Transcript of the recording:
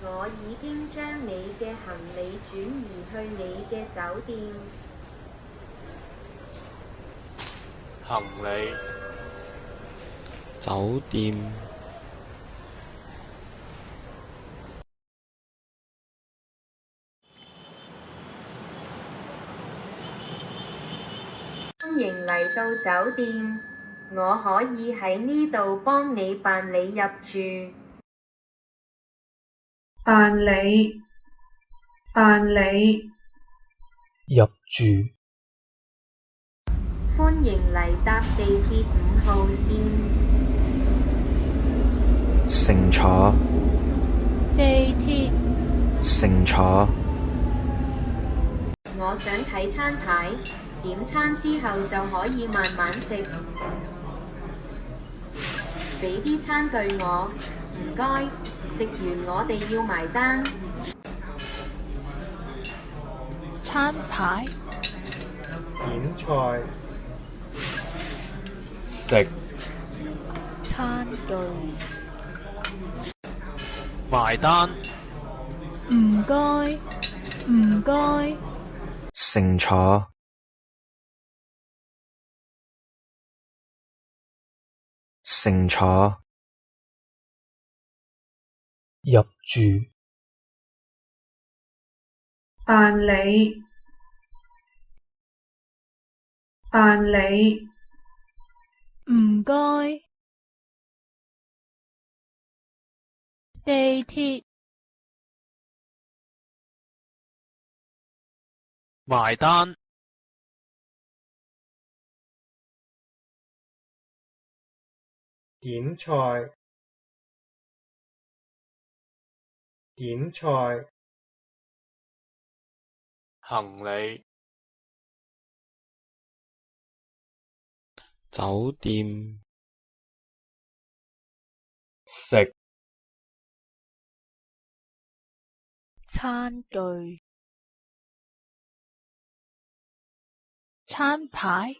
我已經將你嘅行李轉移去你嘅酒店。行李酒店歡迎嚟到酒店，我可以喺呢度幫你辦理入住。辦理入住。歡迎嚟搭地鐵5號線。乘坐地鐵乘坐我想睇餐牌，點餐之後就可以慢慢食。俾啲餐具我，唔該。食完我哋要埋單。餐牌點菜食餐具埋單。唔該乘坐乘坐入住。辦理唔該地鐵埋單。點菜行李酒店食餐具餐牌